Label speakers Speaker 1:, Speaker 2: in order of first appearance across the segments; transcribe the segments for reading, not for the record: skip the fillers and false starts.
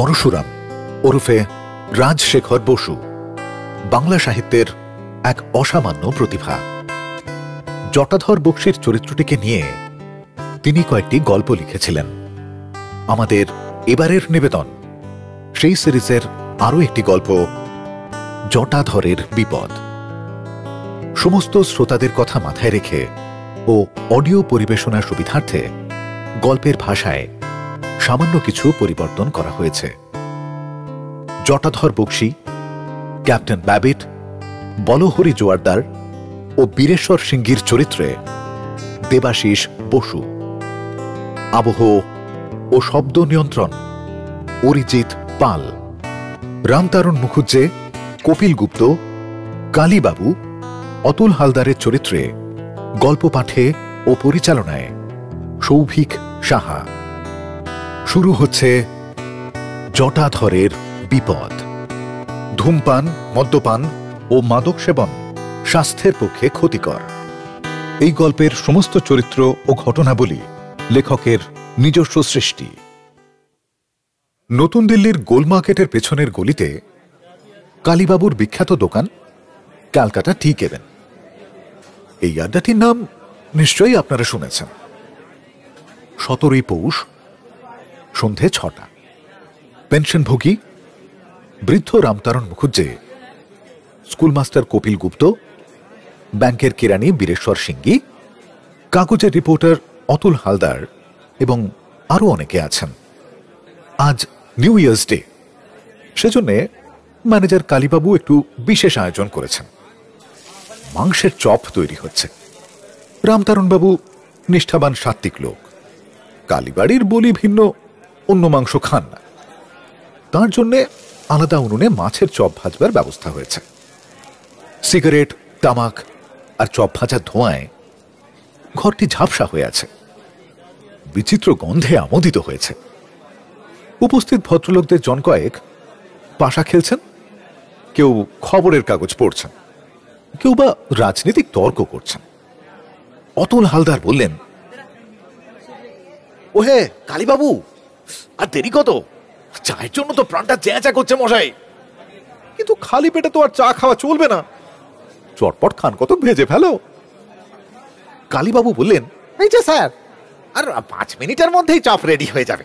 Speaker 1: পরশুরাম ওরফে রাজশেখর বসু বাংলা সাহিত্যের এক অসামান্য প্রতিভা। জটাধর বক্সীর চরিত্রটিকে নিয়ে তিনি কয়েকটি গল্প লিখেছিলেন। আমাদের এবারের নিবেদন সেই সিরিজের আরও একটি গল্প, জটাধরের বিপদ। সমস্ত শ্রোতাদের কথা মাথায় রেখে ও অডিও পরিবেশনার সুবিধার্থে গল্পের ভাষায় সামান্য কিছু পরিবর্তন করা হয়েছে। জটাধর বক্সী, ক্যাপ্টেন ব্যাবিট, বলহরি জোয়ারদার ও বীরেশ্বর সিংঘির চরিত্রে দেবাশিস বসু। আবহ ও শব্দ নিয়ন্ত্রণ অরিজিৎ পাল। রামতারণ মুখুজ্জে, কপিল গুপ্ত, কালীবাবু, অতুল হালদারের চরিত্রে গল্প পাঠে ও পরিচালনায় সৌভিক সাহা। শুরু হচ্ছে জটাধরের বিপদ। ধূমপান, মদ্যপান ও মাদক সেবন স্বাস্থ্যের পক্ষে ক্ষতিকর। এই গল্পের সমস্ত চরিত্র ও ঘটনাবলী লেখকের নিজস্ব সৃষ্টি। নতুন দিল্লির গোলমার্কেটের পেছনের গলিতে কালীবাবুর বিখ্যাত দোকান ক্যালকাটা টি কেবিন। এই আড্ডাটির নাম নিশ্চয়ই আপনারা শুনেছেন। 17ই পৌষ, সন্ধে 6টা। পেনশনভোগী বৃদ্ধ রামতারণ মুখুজ্জে, স্কুলমাস্টার কপিল গুপ্ত, ব্যাংকের কেরানি বীরেশ্বর সিংঘি, কাগজের রিপোর্টার অতুল হালদার এবং আরও অনেকে আছেন। আজ নিউ ইয়ার্স ডে, সেজন্য ম্যানেজার কালীবাবু একটু বিশেষ আয়োজন করেছেন। মাংসের চপ তৈরি হচ্ছে। রামতারণবাবু নিষ্ঠাবান সাত্ত্বিক লোক, কালীবাড়ির বলি ভিন্ন অন্য মাংস খান না। তার জন্য আলাদা উনুনে মাছের চপ ভাজবার ব্যবস্থা হয়েছে। সিগারেট, তামাক আর চপ ভাজার ধোঁয়ায় ঘরটি ঝাপসা হয়ে আছে। বিচিত্র গন্ধে আমোদিত হয়েছে। উপস্থিত ভদ্রলোকদের জন কয়েক পাশা খেলছেন, কেউ খবরের কাগজ পড়ছেন, কেউ বা রাজনৈতিক তর্ক করছেন। অতুল হালদার বললেন,
Speaker 2: ওহে কালীবাবু, আর দেরি কত? চায়ের জন্য তো প্রাণটা চেঁচা করছে মশাই।
Speaker 1: কিন্তু খালি পেটে তো আর চা খাওয়া চলবে না, চটপট খান কত ভেজে ফেলো। কালীবাবু বললেন,
Speaker 2: এই যে স্যার, আর 5 মিনিটের মধ্যেই চপ রেডি হয়ে যাবে।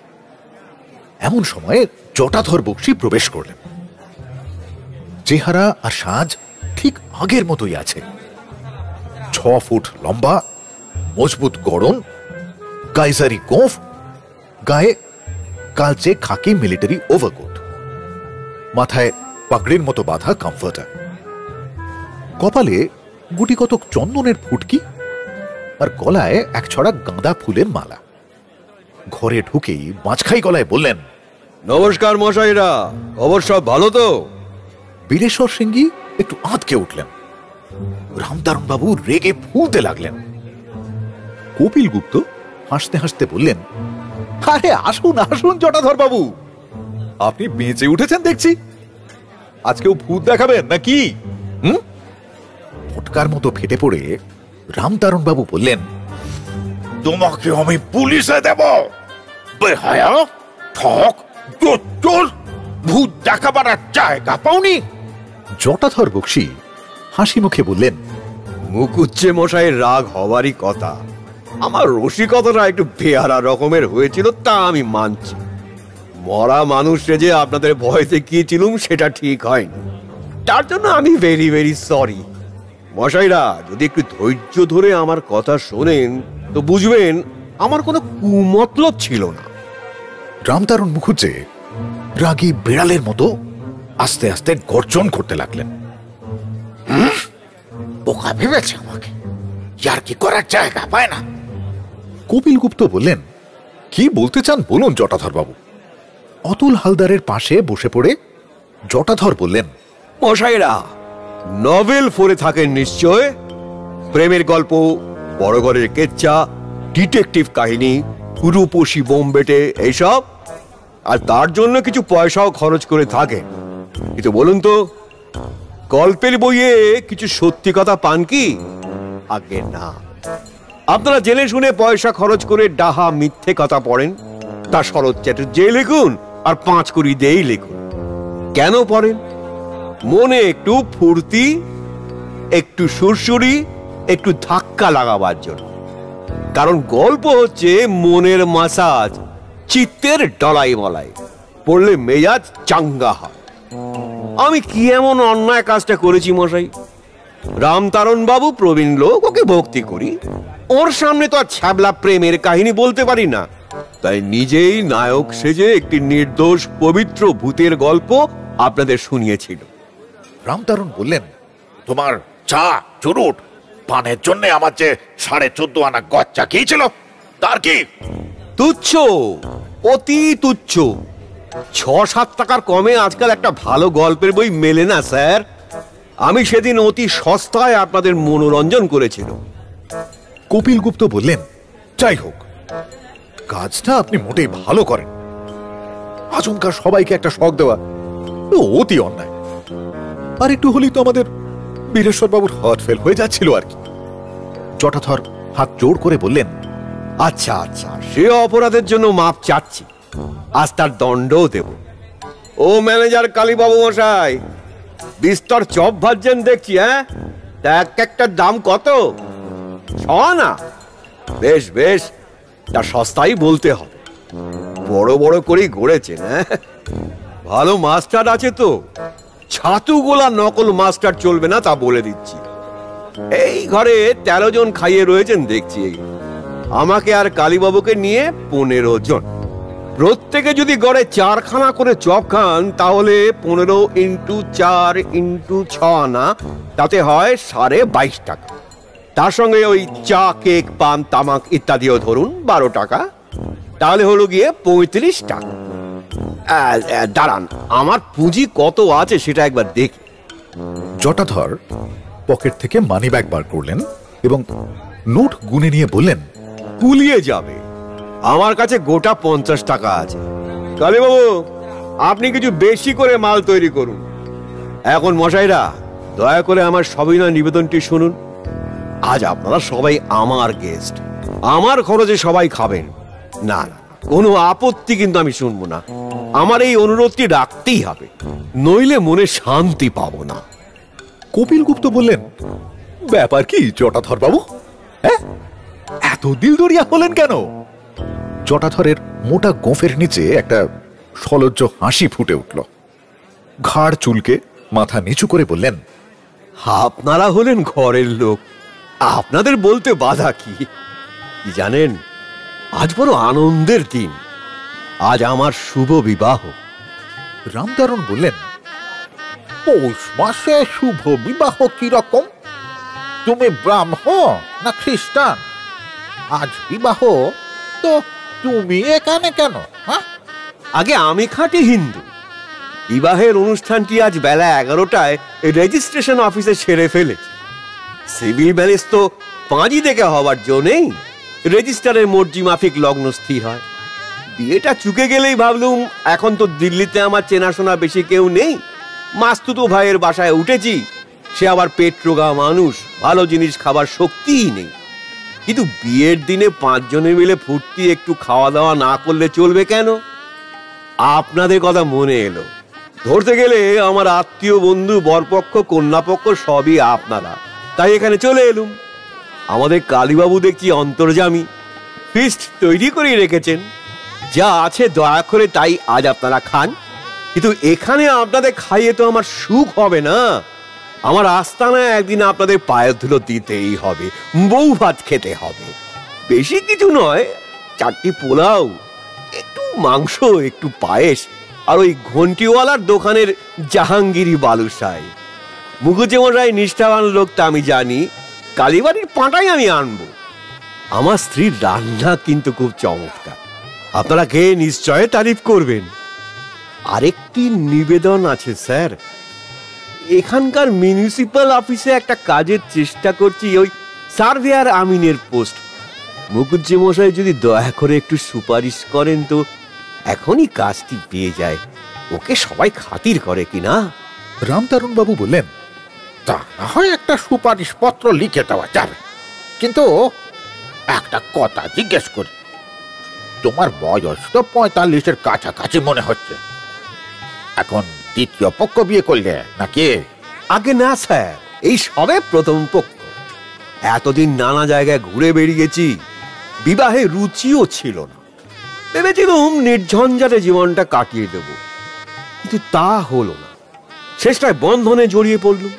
Speaker 1: এমন সময়ে জটাধর বক্সী প্রবেশ করলেন। চেহারা আর সাজ ঠিক আগের মতোই আছে। 6 ফুট লম্বা, মজবুত গড়ন, কাইজারি গোঁফ, গায়ে কালচে খাকি মিলিটারি ওভারকোট, মাথায় পাগড়ির মতো বাঁধা কমফর্টার, কপালে গুটি কতক চন্দনের ফুটকি আর গলায় এক ছড়া গাঁদা ফুলের মালা। ঘরে ঢুকেই মাঝখাই গলায় বললেন,
Speaker 3: নমস্কার মশাইরা, খবর সব ভালো তো?
Speaker 1: বীরেশ্বর সিংঘি একটু আঁতকে উঠলেন। রামতারণ বাবু রেগে ফুলতে লাগলেন। কপিল গুপ্ত হাসতে হাসতে বললেন, আরে আসুন আসুন জটাধর বাবু, আপনি বেঁচে উঠেছেন দেখছি। আজকেও ভূত দেখাবেন নাকি? ফটকার মতো ফেটে পড়ে রামতারণ বাবু বললেন,
Speaker 2: তোমাকে আমি পুলিশে দেব। বেহায়া, ঠক, চোর, ভূত দেখাবার জায়গা পাওনি?
Speaker 1: জটাধর বক্সী হাসি মুখে বললেন,
Speaker 3: মুখুজ্জে মশাই রাগ হওয়ারই কথা। আমার রসিকতাটা একটু বেহারা রকমের হয়েছিল, তা আমি মানছি। মরা মানুষে যে আপনাদের ভয় দেখিয়েছিলুম সেটা ঠিক হয়নি, তার জন্য আমি ভেরি ভেরি সরি। মশাইরা যদি একটু ধৈর্য ধরে আমার কথা শোনেন তো বুঝবেন আমার কোনো কুমতলব ছিল না।
Speaker 1: রামতারণ মুখুজ্জে রাগী বিড়ালের মতো আস্তে আস্তে গর্জন করতে লাগলেন।
Speaker 2: বোকা ভেবেছে আমাকে, ইয়ার কি করার জায়গা পায় না।
Speaker 1: কপিল গুপ্ত বললেন, কি বলতে চান বলুন জটাধর বাবু। অতুল হালদারের পাশে বসে পড়ে জটাধর বললেন,
Speaker 3: মশাইরা নভেল পড়ে থাকেন নিশ্চয়। প্রেমের গল্প, বড় ঘরের কেচ্চা, ডিটেকটিভ কাহিনী, রূপসী বোম্বেটে এইসব, আর তার জন্য কিছু পয়সাও খরচ করে থাকেন। কিন্তু বলুন তো, গল্পের বইয়ে কিছু সত্যি কথা পান কি? আগে না। আপনারা জেনে শুনে পয়সা খরচ করে ডাহা মিথ্যে কথা পড়েন। তা শরৎ চ্যাটার্জি লিখুন আর 5 কড়ি দিয়েই লিখুন। কেন পড়েন? মনে একটু ফুর্তি, একটু সুরসুরি, একটু ধাক্কা লাগাবার জন্য। কারণ গল্প হচ্ছে মনের মাসাজ, চিত্তের ডলাই মলাই, পড়লে মেজাজ চাঙ্গা হয়। আমি কি এমন অন্যায় কাজটা করেছি মশাই? রামতারণ বাবু প্রবীণ লোক, ওকে ভক্তি করি, ওর সামনে তো আর ছ্যাবলা প্রেমের কাহিনী বলতে পারি না। তাই নিজেই নায়ক সেজে একটি নির্দোষ পবিত্র ভূতের গল্প আপনাদের শুনিয়েছিল।
Speaker 2: রামতারণ বললেন, তোমার চা চুরুট পানের জন্য আমার যে 14.5 আনা গচ্চা খেয়েছিল তার কি?
Speaker 3: তুচ্ছ, অতি তুচ্ছ। 6-7 টাকার কমে আজকাল একটা ভালো গল্পের বই মেলে না স্যার। আমি সেদিন অতি সস্তায় আপনাদের মনোরঞ্জন করেছিল।
Speaker 1: কপিল গুপ্ত বললেন, যাই হোক, কাজটা আপনি মোটেই ভালো করেন। আচমকা সবাইকে একটা শখ দেওয়া অতি অন্যায়। আর একটু হলেই তো আমাদের বীরেশ্বর বাবুর হার্ট ফেল হয়ে যাচ্ছিল আর কি। জটাধর হাত জোড় করে বললেন,
Speaker 3: আচ্ছা আচ্ছা, সে অপরাধের জন্য মাপ চাচ্ছি, আজ তার দণ্ডও দেব। ও ম্যানেজার কালীবাবু মশাই, বিস্তর চপ ভাজছেন দেখছি। হ্যাঁ, তা একটার দাম কত? 6 আনা? বেশ বেশ, তা সস্তাই বলতে হবে। বড় বড় করেই গড়েছেন। হ্যাঁ, ভালো মাস্টার আছে তো। ছাতু গোলা নকল মাস্টার চলবে না, তা বলে দিচ্ছি। এই ঘরে 13 জন খাইয়ে রয়েছেন দেখছি। আমাকে আর কালীবাবুকে নিয়ে 15 জন। প্রত্যেকে যদি গড়ে 4 খানা করে চপ খান, তাহলে 15 × 4 × 6 আনা, তাতে হয় 22.5 টাকা। তার সঙ্গে ওই চা, কেক, পান, তামাক ইত্যাদিও ধরুন 12 টাকা, তাহলে হলো গিয়ে 35 টাকা। দাঁড়ান, আমার পুঁজি কত আছে সেটা একবার দেখি।
Speaker 1: জটাধর পকেট থেকে মানি ব্যাগ বার করলেন এবং নোট গুনে নিয়ে বললেন,
Speaker 3: কুলিয়ে যাবে। আমার কাছে গোটা 50 টাকা আছে। কালীবাবু, আপনি কিছু বেশি করে মাল তৈরি করুন। এখন মশাইরা, দয়া করে আমার সবিনয় নিবেদনটি শুনুন। আজ আপনারা সবাই আমার গেস্ট, আমার খরচে সবাই খাবেন। না না, কোনো আপত্তি কিন্তু আমি শুনবো না। আমার এই অনুরোধটি রাখতেই হবে, নইলে মনে শান্তি পাবো না।
Speaker 1: কপিল গুপ্ত বললেন, ব্যাপার কি জটাধর বাবু? হ্যাঁ, এত দিলদরিয়া হলেন কেন? জটাধরের মোটা গোঁফের নিচে একটা সলজ্জ হাসি ফুটে উঠল। ঘাড় চুলকে মাথা নিচু করে বললেন,
Speaker 3: আপনারা হলেন ঘরের লোক, আপনাদের বলতে বাধা কি? জানেন, আজ বড় আনন্দের দিন। আজ আমার শুভ বিবাহ।
Speaker 1: রামতারণ বললেন,
Speaker 2: পৌষ মাসে শুভ বিবাহ কি রকম? তুমি ব্রাহ্মণ না খ্রিস্টান? আজ বিবাহ, তো তুমি এখানে কেন? হ্যাঁ,
Speaker 3: আগে আমি খাঁটি হিন্দু। বিবাহের অনুষ্ঠানটি আজ বেলা 11টায় রেজিস্ট্রেশন অফিসে সেরে ফেলেছি। সিভিল ম্যারেজ তো 5ই থেকে হওয়ার জন্যই রেজিস্টারের মর্জি মাফিক লগ্ন স্থির হয়। বিয়েটা চুকে গেলেই ভাবলুম, এখন তো দিল্লিতে আমার চেনাশোনা বেশি কেউ নেই, মাস্তুতো ভাইয়ের বাসায় উঠেছি। সে আবার পেট রোগা মানুষ, ভালো জিনিস খাবার শক্তিই নেই। কিন্তু বিয়ের দিনে 5 জনে মিলে ফুর্তি একটু খাওয়া দাওয়া না করলে চলবে কেন? আপনাদের কথা মনে এলো। ধরতে গেলে আমার আত্মীয় বন্ধু, বরপক্ষ, কন্যাপক্ষ সবই আপনারা, তাই এখানে চলে এলুম। আমাদের কালীবাবু দেখছি অন্তর্যামী, ফিস্ট তৈরি করে রেখেছেন। যা আছে দয়া করে তাই আজ আপনারা খান। কিন্তু এখানে আপনাদের খাইয়ে তো আমার সুখ হবে না। আমার আস্তানায় একদিন আপনাদের পায়ের ধুলো দিতেই হবে, বউ ভাত খেতে হবে। বেশি কিছু নয়, 4টি পোলাও, একটু মাংস, একটু পায়েস, আর ওই ঘন্টিওয়ালার দোকানের জাহাঙ্গীরি বালুশাই। মুখুজ্জে মশাই নিষ্ঠাবান লোক, তা আমি জানি। কালীবাড়ির পাঁটাই আমি আনবো। আমার স্ত্রীর রান্না কিন্তু খুব চমৎকার, আপনারা খেয়ে নিশ্চয় তারিফ করবেন। আরেকটি নিবেদন আছে স্যার, এখানকার মিউনিসিপ্যাল অফিসে একটা কাজের চেষ্টা করছি, ওই সার্ভেয়ার আমিনের পোস্ট। মুখুজ্জে মশাই যদি দয়া করে একটু সুপারিশ করেন তো এখনই কাজটি পেয়ে যায়। ওকে সবাই খাতির করে কিনা?
Speaker 1: রামতারণ বাবু বললেন,
Speaker 2: তা না হয় একটা সুপারিশ পত্র লিখে দেওয়া যাবে, কিন্তু একটা কথা জিজ্ঞেস করি, তোমার বয়স তো 45-এর কাছাকাছি মনে হচ্ছে। এখন দ্বিতীয় পক্ষ বিয়ে করলে নাকি?
Speaker 3: আগে না স্যার, এই সবে প্রথম পক্ষ। এতদিন নানা জায়গায় ঘুরে বেরিয়েছি, বিবাহে রুচিও ছিল না। ভেবেছিলাম নির্ঝঞ্ঝাটে জীবনটা কাটিয়ে দেব, কিন্তু তা হলো না। শেষটায় বন্ধনে জড়িয়ে পড়লুম।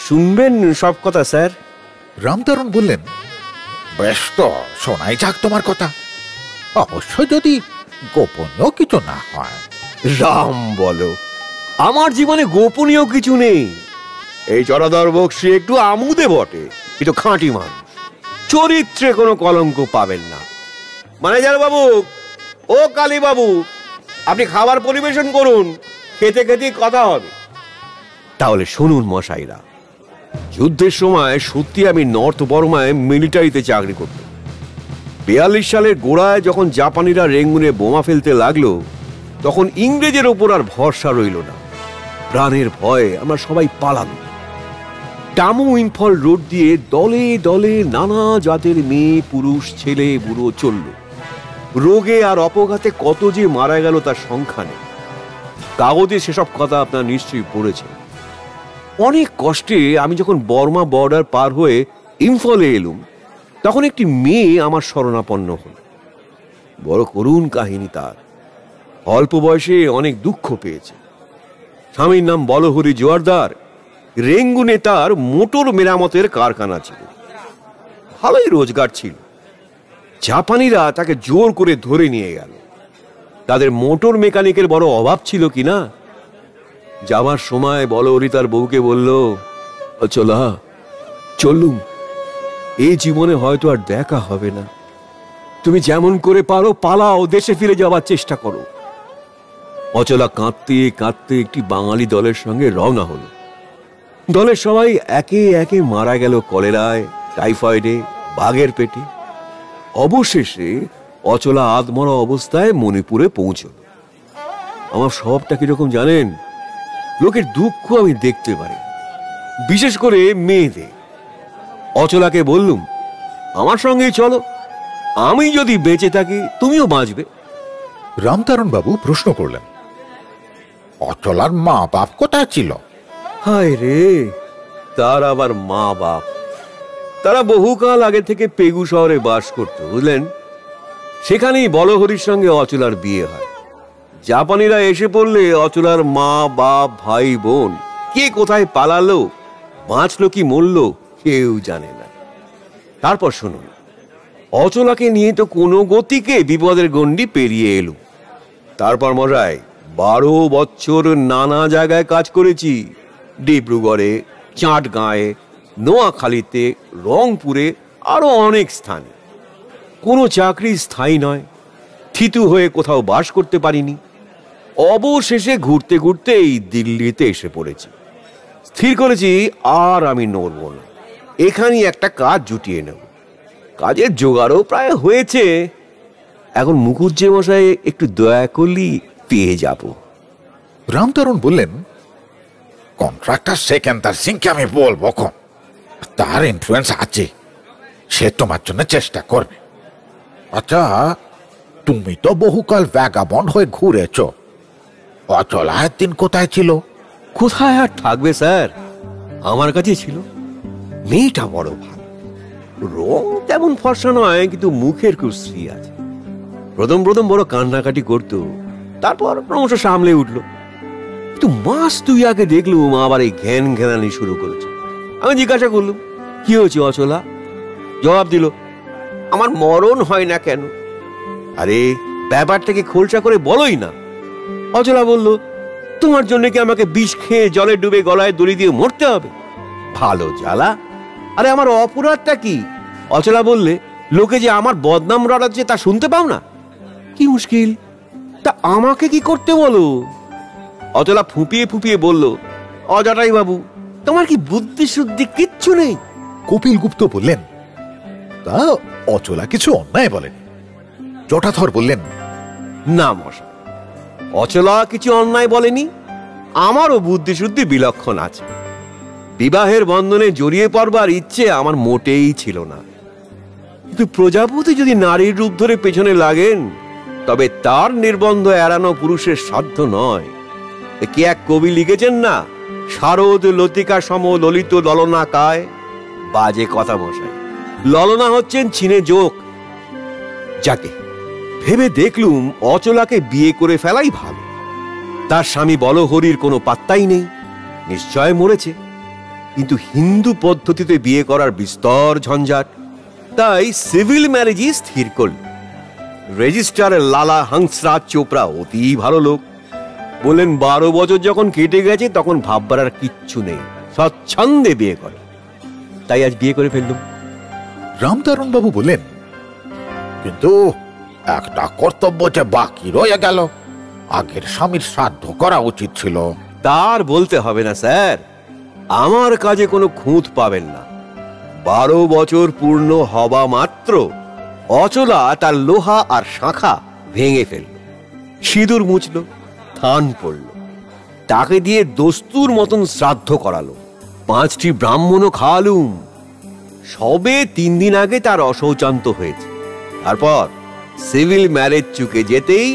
Speaker 3: শুনবেন সব কথা স্যার?
Speaker 1: রামতারণ বললেন,
Speaker 2: বেশ, তো শোনাই যাক তোমার কথা, অবশ্য যদি গোপনীয় কিছু না হয়।
Speaker 3: রাম বলো, আমার জীবনে গোপনীয় কিছু নেই। এই জরাধর বক্সি একটু আমুদে বটে, কিন্তু খাঁটি মানুষ, চরিত্রে কোনো কলঙ্ক পাবেন না। ম্যানেজার বাবু, ও কালী বাবু, আপনি খাবার পরিবেশন করুন, খেতে খেতে কথা হবে। তাহলে শুনুন মশাইরা, যুদ্ধের সময় সত্যি আমি নর্থ বর্মায় মিলিটারিতে চাকরি করতাম। 42 সালের গোড়ায় যখন জাপানিরা রেঙ্গুনে বোমা ফেলতে লাগলো, তখন ইংরেজের ওপর আর ভরসা রইল না। প্রাণের ভয়ে আমরা সবাই পালাম। টামু ইম্ফল রোড দিয়ে দলে দলে নানা জাতের মেয়ে, পুরুষ, ছেলে, বুড়ো চলল। রোগে আর অপঘাতে কত যে মারা গেল তার সংখ্যা নেই। কাগজে সেসব কথা আপনার নিশ্চয়ই পড়েছেন। অনেক কষ্টে আমি যখন বর্মা বর্ডার পার হয়ে ইম্ফলে এলুম, তখন একটি মেয়ে আমার শরণাপন্ন হল। বড় করুণ কাহিনী তার। অল্প বয়সে অনেক দুঃখ পেয়েছে। স্বামীর নাম বলহরি জোয়ারদার। রেঙ্গুনে তার মোটর মেরামতের কারখানা ছিল, ভালোই রোজগার ছিল। জাপানিরা তাকে জোর করে ধরে নিয়ে গেল। তাদের মোটর মেকানিকের বড় অভাব ছিল কিনা। যাবার সময় বলহরি তার বউকে বলল, চলা চললুম, এই জীবনে হয়তো আর দেখা হবে না। তুমি যেমন করে পারো পালাও, দেশে ফিরে যাওয়ার চেষ্টা করো। অচলা কাঁদতে কাঁদতে একটি বাঙালি দলের সঙ্গে রওনা হলো। দলের সবাই একে একে মারা গেল কলেরায়, টাইফয়েডে, বাঘের পেটে। অবশেষে অচলা আধমরা অবস্থায় মণিপুরে পৌঁছল। আমার সবটা কিরকম জানেন? লোকের দুঃখ আমি দেখতে পারি, বিশেষ করে মেয়েদের। অচলাকে বললুম, আমার সঙ্গেই চলো, আমি যদি বেঁচে থাকি তুমিও বাঁচবে।
Speaker 1: রামতারণ বাবু প্রশ্ন করলেন,
Speaker 2: অচলার মা বাপ কোথায় ছিল?
Speaker 3: হায় রে, তার আবার মা বাপ? তারা বহুকাল আগে থেকে পেগু শহরে বাস করত, বুঝলেন। সেখানেই বলহরির সঙ্গে অচলার বিয়ে হয়। জাপানিরা এসে পড়লে অচলার মা বাপ, ভাই বোন কে কোথায় পালালো, বাঁচলো কি মরল, কেউ জানে না। তারপর শুনুন, অচলাকে নিয়ে তো কোনো গতিকে বিপদের গণ্ডি পেরিয়ে এলো। তারপর মশাই 12 বছর নানা জায়গায় কাজ করেছি। ডিব্রুগড়ে, চাটগাঁয়ে, নোয়াখালীতে, রংপুরে, আরো অনেক স্থানে। কোনো চাকরি স্থায়ী নয়, থিতু হয়ে কোথাও বাস করতে পারিনি। অবশেষে ঘুরতে ঘুরতে এই দিল্লিতে এসে পড়েছি। স্থির করেছি আর আমি নড়ব না, এখানেই একটা কাজ জুটিয়ে নেব। কাজের জোগাড়ও প্রায় হয়েছে। এখন মুখুজ্জে মশাই একটু দয়া করলেই পেয়ে যাব।
Speaker 1: রামতারণ বললেন,
Speaker 2: কন্ট্রাক্টর সেকেন্দার সিংকে আমি বলবো, তার ইনফ্লুয়েন্স আছে, সে তোমার জন্য চেষ্টা করবে। আচ্ছা, তুমি তো বহুকাল ভ্যাগাবন্ড হয়ে ঘুরেছ, অচলা একদিন কোথায় ছিল?
Speaker 3: কোথায় আর থাকবে স্যার, আমার কাছে ছিল। মেয়েটা বড় ভালো, রং তেমন ফর্সা নয়, কিন্তু মুখের কুশ্রী আছে। প্রথম প্রথম বড় কান্নাকাটি করতো, তারপর ক্রমশ সামলে উঠলো। কিন্তু মাস 2 আগে দেখলুম আবার এই ঘ্যান ঘ্যানানি শুরু করেছে। আমি জিজ্ঞাসা করলুম, কি হয়েছে অচলা? জবাব দিল, আমার মরণ হয় না কেন? আরে ব্যাপারটাকে খোলসা করে বলোই না। অচলা বলল, তোমার জন্য কি আমাকে বিষ খেয়ে জলে ডুবে গলায় দড়ি দিয়ে মরতে হবে? ভালো জ্বালা। আরে আমার অপরাধটা কি? অচলা বললে, লোকে যে আমার বদনাম রটাচ্ছে তা শুনতে পাও না? কি মুশকিল, তা আমাকে কি করতে বলো? অচলা ফুপিয়ে ফুপিয়ে বলল, অজটাই বাবু, তোমার কি বুদ্ধি শুদ্ধি কিচ্ছু নেই?
Speaker 1: কপিল গুপ্ত বললেন, তা অচলা কিছু অন্যায় বলেন। জটাধর বললেন,
Speaker 3: না মশা, অচলা কিছু অন্যায় বলেনি। আমারও বুদ্ধি শুদ্ধি বিলক্ষণ আছে। বিবাহের বন্ধনে জড়িয়ে পড়বার ইচ্ছে আমার মোটেই ছিল না, কিন্তু কিন্তু প্রজাপতি যদি নারীর রূপ ধরে পেছনে লাগেন, তবে তার নির্বন্ধ এড়ানো পুরুষের সাধ্য নয়। কি এক কবি লিখেছেন না, শারদ লতিকা সম ললিত ললনা কায়। বাজে কথা মশাই, ললনা হচ্ছেন ছিনে যোগ। যাকে ভেবে দেখলুম অচলাকে বিয়ে করে ফেলাই ভালো। তার স্বামী বলহরির কোনো পাত্তাই নেই, নিশ্চয় মরেছে। কিন্তু হিন্দু পদ্ধতিতে বিয়ে করার বিস্তর ঝঞ্ঝাট, তাই সিভিল ম্যারেজই স্থির করল। রেজিস্ট্রার লালা হংসরাজ চোপড়া অতি ভালো লোক। বললেন 12 বছর যখন কেটে গেছে তখন ভাববার আর কিচ্ছু নেই, স্বচ্ছন্দে বিয়ে করে। তাই আজ বিয়ে করে ফেললুম।
Speaker 1: রামতারণ বাবু বললেন,
Speaker 2: কিন্তু একটা কর্তব্য যে বাকি রয়ে গেল, আগের স্বামীর শ্রাদ্ধ করা উচিত ছিল।
Speaker 3: তার বলতে হবে না স্যার, আমার কাজে কোনো খুঁত পাবেন না। 12 বছর পূর্ণ হবা মাত্র অচলা তার লোহা আর শাঁখা ভেঙে ফেলল, সিঁদুর মুছল, থান পড়ল, তাকে দিয়ে দস্তুর মতন শ্রাদ্ধ করালো, 5টি ব্রাহ্মণও খাওয়ালুম। সবে 3 দিন আগে তার অশৌচান্ত হয়েছে। তারপর সিভিল ম্যারেজ চুকে যেতেই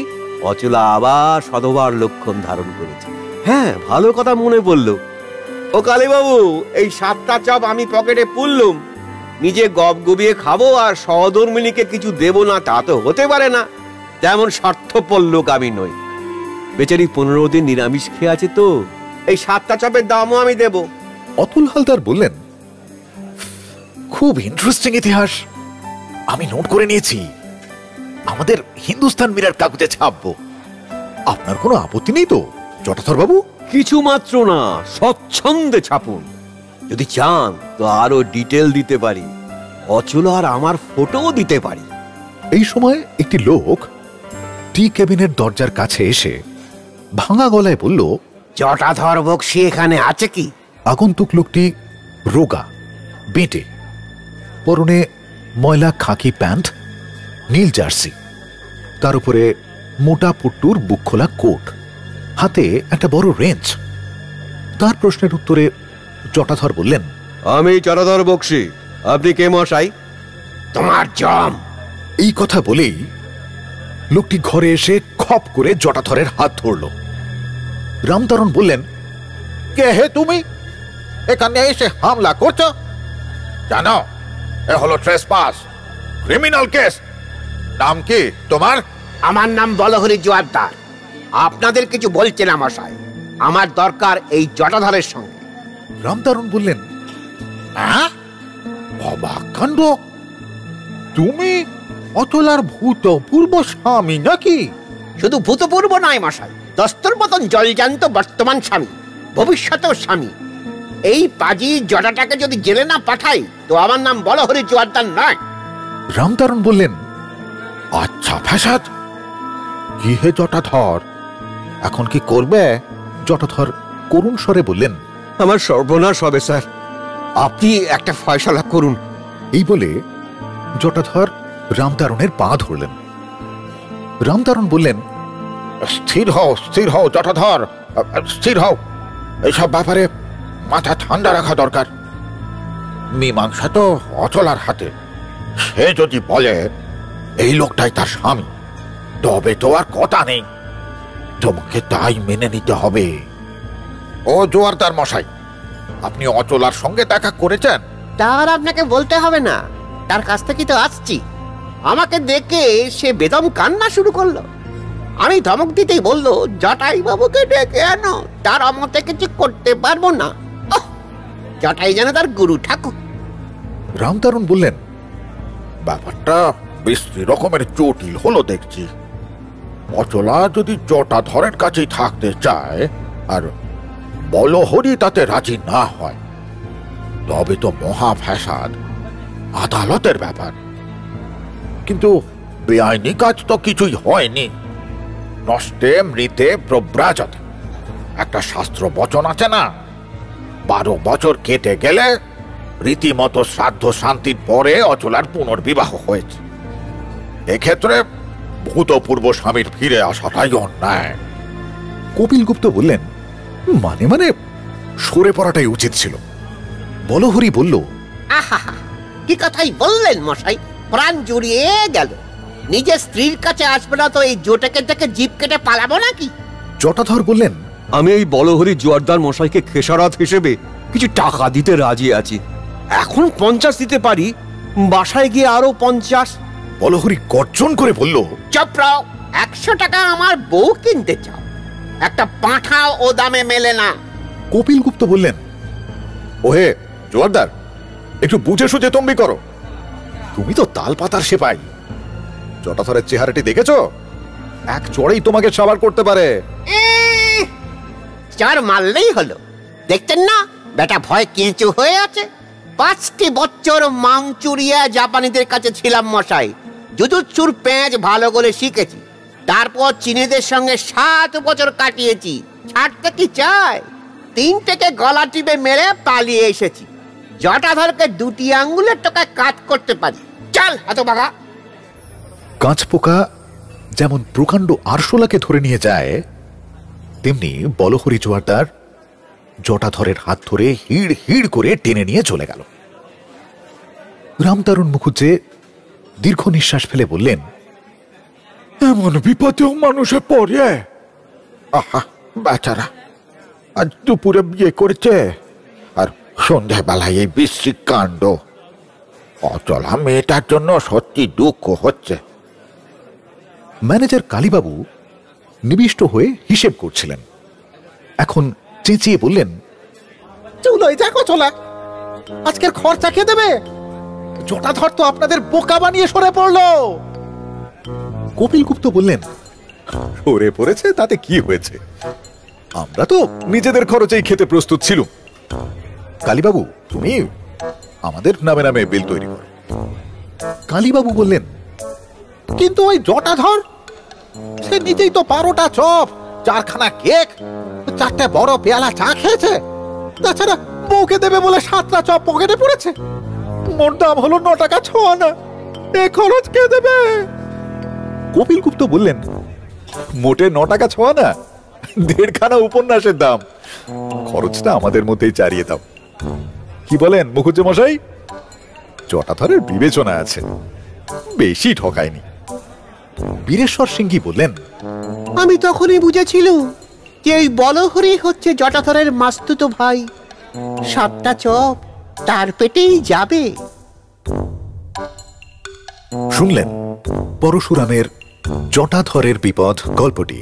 Speaker 3: অচলা আবার সধবার লক্ষণ ধারণ করেছে। হ্যাঁ, ভালো কথা মনে পড়ল। ও কালীবাবু, এই 7টা চপ আমি পকেটে পুরলুম, নিজে গবগবিয়ে খাবো আর সহধর্মিনীকে কিছু দেব না, তা তো হতে পারে না। তেমন স্বার্থপর লোক আমি নই। বেচারি 15 দিন নিরামিষ খেয়ে আছে, তো এই 7টা চপের দামও আমি দেব।
Speaker 1: অতুল হালদার বললেন, খুব ইন্টারেস্টিং ইতিহাস, আমি নোট করে নিয়েছি, আমাদের হিন্দুস্তান মিরার কাগজে ছাপবো। আপনার কোনো আপত্তি নেই তো জটাধর বাবু?
Speaker 3: কিছু মাত্র না, স্বচ্ছন্দে ছাপুন। যদি চান তো আরো ডিটেল দিতে পারি, অচলা আর আমার ফটোও দিতে পারি।
Speaker 1: এই সময় একটি লোক টি কেবিনের দরজার কাছে এসে ভাঙা গলায় বলল,
Speaker 4: জটাধর বক্সি এখানে আছে কি?
Speaker 1: আগন্তুক লোকটি রোগা, বেঁটে, পরনে ময়লা খাকি প্যান্ট, নীল জার্সি, তার উপরে মোটা পুট্টুর বুক খোলা কোট, হাতে একটা বড় রেঞ্জ। তার প্রশ্নের উত্তরে জটাধর বললেন,
Speaker 3: আমি জটাধর বক্সি, আপনি কে মশাই?
Speaker 4: তোমার জম।
Speaker 1: এই কথা বলেই লোকটি ঘরে এসে খপ করে জটাধরের হাত ধরল। রামতারণ বললেন,
Speaker 2: কে হে তুমি? এখানে এসে হামলা করছো? জানো এ হলো ট্রেসপাস, ক্রিমিনাল কেস। নাম কি তোমার?
Speaker 4: আমার নাম বলহরি জোয়ারদার। আপনাদের কিছু বলছে না মশাই, আমার দরকার এই জটাধরের সঙ্গে।
Speaker 1: রামতারণ বললেন,
Speaker 2: হ্যাঁ, অবাক কাণ্ড, তুমি অচলার ভূতপূর্ব স্বামী নাকি?
Speaker 4: শুধু ভূতপূর্ব নয় মশাই, দস্তর মতন জলজান্ত বর্তমান স্বামী, ভবিষ্যতেও স্বামী। এই পাজি জটাটাকে যদি জেলে না পাঠাই তো আমার নাম বলহরি জোয়ারদার নয়।
Speaker 1: রামতারণ বললেন,
Speaker 2: আচ্ছা ফ্যাসাদ, কি হে জটাধর, এখন কি করবে?
Speaker 1: জটাধর করুণ স্বরে বললেন,
Speaker 3: আমার সর্বনাশ হবে স্যার, আপনি একটা ফয়সালা করুন।
Speaker 1: এই বলে জটাধর রামতারণের পা ধরলেন। রামতারণ বললেন,
Speaker 2: স্থির হও জটাধর, স্থির হও। এইসব ব্যাপারে মাথা ঠান্ডা রাখা দরকার। মীমাংসা তো অচলার হাতে। সে যদি বলে এই লোকটাই তার স্বামী, তবে তো আর কথা নেই, তোমাকে তাই মেনে নিতে হবে। ও জোয়ারদার মশাই, আপনি অচলার সঙ্গে দেখা করেছেন?
Speaker 4: তার আপনাকে বলতে হবে না, তার কাছ থেকে তো আসছি। আমাকে দেখে সে বেদম কান্না শুরু করলো। আমি ধমক দিতেই বললো, জটাই বাবুকে ডেকে আনো, তার অমতে কিছু করতে পারবো না। জটাই যেন তার গুরু ঠাকুর।
Speaker 1: রামতারণ বললেন,
Speaker 2: ব্যাপারটা বিশ্রী রকমের জটিল হলো দেখছি। অচলা যদি জটাধরের কাছেই থাকতে চায় আর বলহরি তাতে রাজি না হয়, তবে তো মহা ফ্যাসাদ, আদালতের ব্যাপার। কিন্তু বেআইনি কাজ তো কিছুই হয়নি। নষ্টে মৃতে প্রব্রাজতে একটা শাস্ত্র বচন আছে না, 12 বছর কেটে গেলে রীতিমতো শ্রাদ্ধ শান্তির পরে অচলার পুনর্বিবাহ হয়েছে। এক্ষেত্রে ভূতপূর্ব স্বামীর ফিরে আসাটাই অন্যায়।
Speaker 1: কপিল গুপ্ত বললেন, মানে মানে সরে পড়াটাই উচিত ছিল। বলহরি বলল,
Speaker 4: আহা, কি কথাই বললেন মশাই, প্রাণ জুড়িয়ে গেল। নিজের স্ত্রীর কাছে আসবে না তো এই জোটেকে দেখে জিভ কেটে পালাবো নাকি?
Speaker 1: জটাধর বললেন,
Speaker 3: আমি এই বলহরি জোয়ারদার মশাইকে খেসারত হিসেবে কিছু টাকা দিতে রাজি আছি। এখন 50 দিতে পারি, বাসায় গিয়ে আরো 50।
Speaker 1: বলহরি গর্জন করে বলল,
Speaker 4: চপ্রাও, 100 টাকা আমার বউ কিনতে চাও? একটা পাঁঠাও ও দামে মেলে না।
Speaker 1: কপিল গুপ্ত বললেন, ওহে জোয়ারদার, একটু বুঝে সুঝে তম্বি করো। তুমি তো তাল পাতার সেপাই। জটাধরের চেহারাটি দেখেছো? এক চড়েই তোমাকে সাবার করতে পারে।
Speaker 4: চার মারলেই হলো। দেখতেন না বেটা ভয় কেঁচু হয়ে আছে। 5টি বছর মাংচুরিয়া জাপানিদের কাছে ছিলাম মশাই। জুজুৎসুর প্যাঁচ ভালো করে শিখেছি। তারপর চীনেদের সঙ্গে 7 বছর কাটিয়েছি। ছাড়তে কি চায়? 3টেকে গলা টিপে মেরে পালিয়ে এসেছি। জটাধরকে 2টি আঙ্গুলের টোকায় কাজ করতে পারি। চল এত বাঘা।
Speaker 1: কাঁচপোকা যেমন প্রকাণ্ড আরশোলাকে ধরে নিয়ে যায়, তেমনি বলহরি জোয়ারদার জটাধরের হাত ধরে হিড় হিড় করে টেনে নিয়ে চলে গেল। রামতারণ মুখুজ্জে দীর্ঘ নিঃশ্বাস ফেলে বললেন,
Speaker 2: এমন বিপদেও মানুষে পড়ে। আহা, বেচারা আজ দুপুরে বিয়ে করেছে, আর সন্ধ্যাবেলায় এই বিশ্রী কাণ্ড। অচলা মেয়েটার জন্য সত্যি দুঃখ হচ্ছে।
Speaker 1: ম্যানেজার কালীবাবু নিবিষ্ট হয়ে হিসেব করছিলেন। এখন চেঁচিয়ে বললেন,
Speaker 5: চুলোই দেখো চলা, আজকের খরচা কে দেবে? জটাধর তো আপনাদের বোকা বানিয়ে সরে পড়লো।
Speaker 1: কপিল গুপ্ত বললেন, সরে পড়েছে তাতে কি হয়েছে? আমরা তো নিজেদের খরচেই খেতে প্রস্তুত ছিল। কালীবাবু, তুমি আমাদের নামে নামে বিল তৈরি করো। কালীবাবু বললেন,
Speaker 5: কিন্তু ওই জটাধর, সে নিজেই তো 12টা চপ, 4খানা কেক, 4টে বড় পেয়ালা চা খেয়েছে। তাছাড়া বউকে দেবে বলে 7টা চপ পকেটে পড়েছে। মোট দাম হলো 9 টাকা 6 আনা। এ খরচ কে দেবে?
Speaker 1: কপিল গুপ্ত বললেন, মোটে 9 টাকা 6 আনা? 1.5খানা উপন্যাসের দাম। খরচটা আমাদের মধ্যেই চারিয়ে দাও। কি বলেন মুখুজ্জে মশাই? জটাধরের বিবেচনা আছে, বেশি ঠকায়নি। বীরেশ্বর সিংহি বললেন,
Speaker 4: আমি তখনই বুঝেছিলুম যে এই বলহরি হচ্ছে জটাধরের মাস্তুতো ভাই। 7টা চপ তার পেটেই যাবে।
Speaker 1: শুনলেন পরশুরামের জটাধরের বিপদ গল্পটি।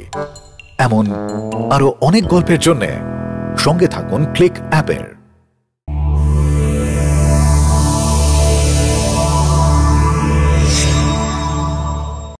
Speaker 1: এমন আরো অনেক গল্পের জন্য সঙ্গে থাকুন ক্লিক অ্যাপের।